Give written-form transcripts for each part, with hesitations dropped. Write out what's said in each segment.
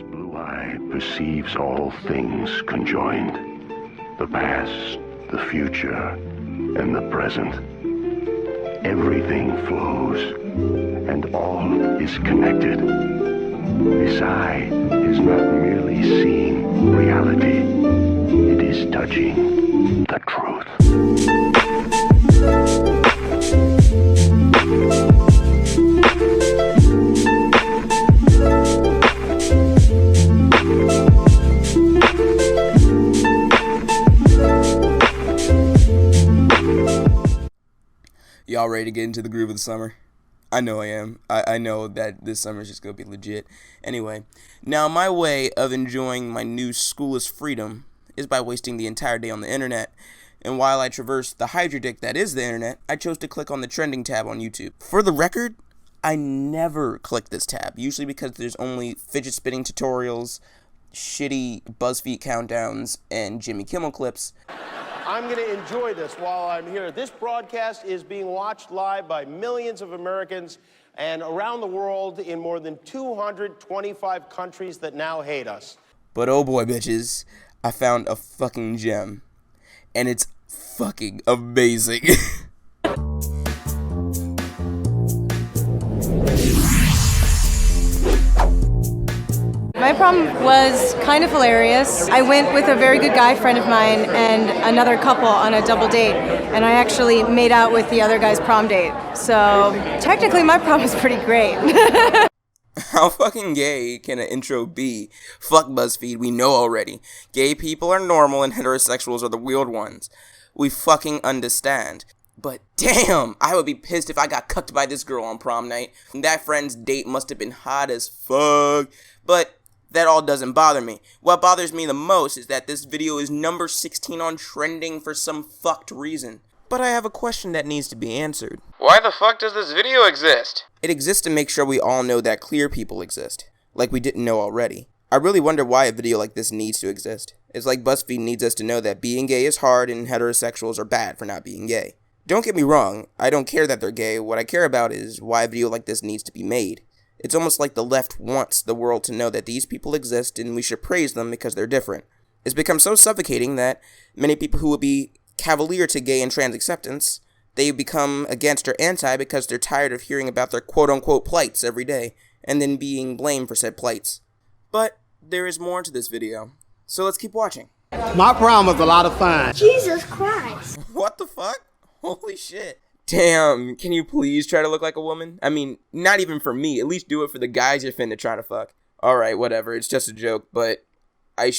blue eye perceives all things conjoined, the past, the future, and the present. Everything flows, and all is connected. This eye is not merely seeing reality, it is touching the truth. Y'all ready to get into the groove of the summer? I know I am. I know that this summer is just going to be legit. Anyway, now my way of enjoying my new schoolless freedom is by wasting the entire day on the internet. And while I traverse the hydra dick that is the internet, I chose to click on the trending tab on YouTube. For the record, I never click this tab, usually because there's only fidget spinning tutorials, shitty BuzzFeed countdowns, and Jimmy Kimmel clips. I'm going to enjoy this while I'm here. This broadcast is being watched live by millions of Americans and around the world in more than 225 countries that now hate us. But oh boy, bitches, I found a fucking gem. And it's fucking amazing. My prom was kind of hilarious. I went with a very good guy friend of mine and another couple on a double date, and I actually made out with the other guy's prom date. So technically my prom was pretty great. How fucking gay can an intro be? Fuck BuzzFeed, we know already. Gay people are normal and heterosexuals are the weird ones. We fucking understand. But damn, I would be pissed if I got cucked by this girl on prom night. That friend's date must have been hot as fuck. But that all doesn't bother me. What bothers me the most is that this video is number 16 on trending for some fucked reason. But I have a question that needs to be answered. Why the fuck does this video exist? It exists to make sure we all know that queer people exist. Like we didn't know already. I really wonder why a video like this needs to exist. It's like BuzzFeed needs us to know that being gay is hard and heterosexuals are bad for not being gay. Don't get me wrong, I don't care that they're gay. What I care about is why a video like this needs to be made. It's almost like the left wants the world to know that these people exist and we should praise them because they're different. It's become so suffocating that many people who would be cavalier to gay and trans acceptance, they become against or anti because they're tired of hearing about their quote-unquote plights every day and then being blamed for said plights. But there is more to this video, so let's keep watching. My prom was a lot of fun. Jesus Christ. What the fuck? Holy shit. Damn, can you please try to look like a woman? I mean, not even for me. At least do it for the guys you're finna try to fuck. Alright, whatever. It's just a joke, but I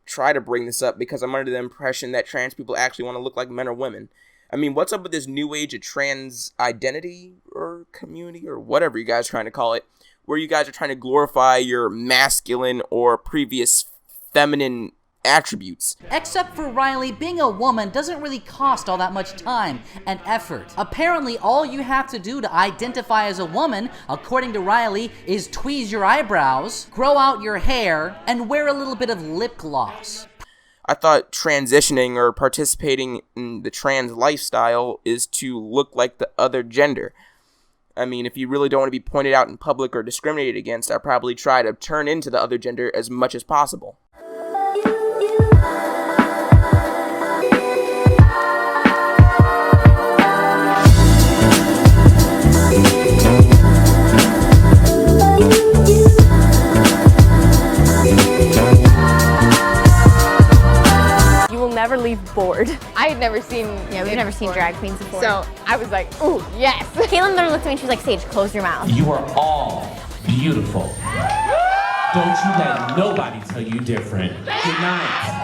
try to bring this up because I'm under the impression that trans people actually want to look like men or women. I mean, what's up with this new age of trans identity or community or whatever you guys are trying to call it, where you guys are trying to glorify your masculine or previous feminine attributes. Except for Riley, being a woman doesn't really cost all that much time and effort. Apparently, all you have to do to identify as a woman, according to Riley, is tweeze your eyebrows, grow out your hair, and wear a little bit of lip gloss. I thought transitioning or participating in the trans lifestyle is to look like the other gender. I mean, if you really don't want to be pointed out in public or discriminated against, I'd probably try to turn into the other gender as much as possible. Never leave bored. I had never seen we've never seen drag queens before. So I was like, ooh, yes. Caitlin literally looked at me and she was like, Sage, close your mouth. You are all beautiful. Don't you let nobody tell you different. Good night.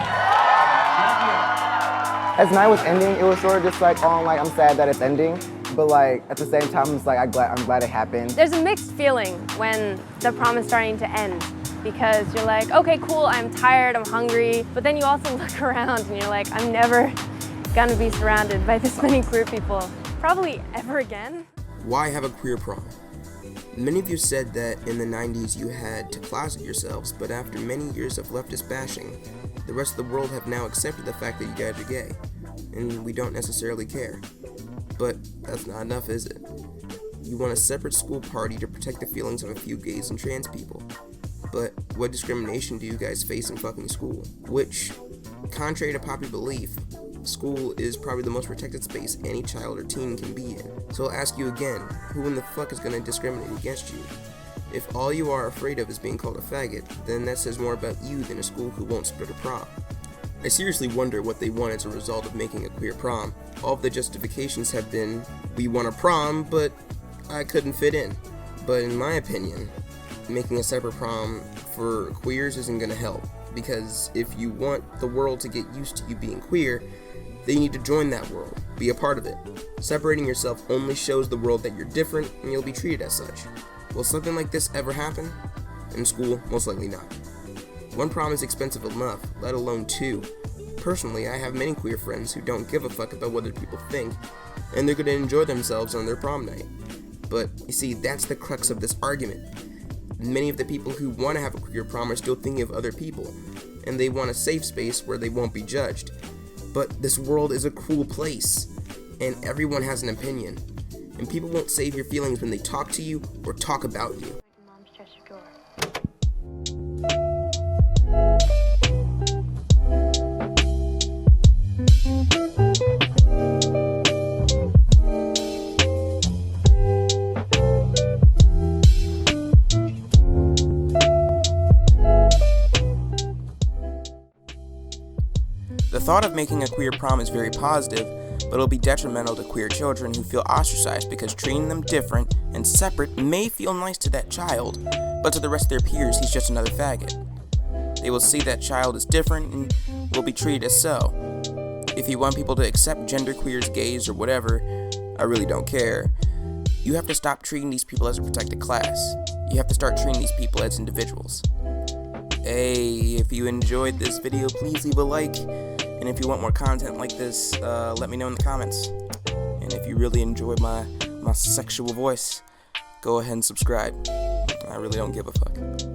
As night was ending, it was sort of just like, oh, I'm sad that it's ending. But like at the same time, it's like I'm glad it happened. There's a mixed feeling when the prom is starting to end. Because you're like, okay, cool, I'm tired, I'm hungry. But then you also look around and you're like, I'm never gonna be surrounded by this many queer people. Probably ever again. Why have a queer prom? Many of you said that in the 90s you had to closet yourselves, but after many years of leftist bashing, the rest of the world have now accepted the fact that you guys are gay, and we don't necessarily care. But that's not enough, is it? You want a separate school party to protect the feelings of a few gays and trans people. But what discrimination do you guys face in fucking school? Which, contrary to popular belief, school is probably the most protected space any child or teen can be in. So I'll ask you again, who in the fuck is gonna discriminate against you? If all you are afraid of is being called a faggot, then that says more about you than a school who won't split a prom. I seriously wonder what they want as a result of making a queer prom. All of the justifications have been, we want a prom, but I couldn't fit in. But in my opinion, making a separate prom for queers isn't gonna help, because if you want the world to get used to you being queer, then you need to join that world, be a part of it. Separating yourself only shows the world that you're different and you'll be treated as such. Will something like this ever happen? In school, most likely not. One prom is expensive enough, let alone two. Personally, I have many queer friends who don't give a fuck about what other people think, and they're gonna enjoy themselves on their prom night. But, you see, that's the crux of this argument. Many of the people who want to have a queer prom are still thinking of other people, and they want a safe space where they won't be judged. But this world is a cruel place, and everyone has an opinion. And people won't save your feelings when they talk to you or talk about you. The thought of making a queer prom is very positive, but it'll be detrimental to queer children who feel ostracized because treating them different and separate may feel nice to that child, but to the rest of their peers, he's just another faggot. They will see that child as different and will be treated as so. If you want people to accept genderqueers, gays, or whatever, I really don't care. You have to stop treating these people as a protected class. You have to start treating these people as individuals. Hey, if you enjoyed this video, please leave a like. And if you want more content like this, let me know in the comments. And if you really enjoyed my sexual voice, go ahead and subscribe. I really don't give a fuck.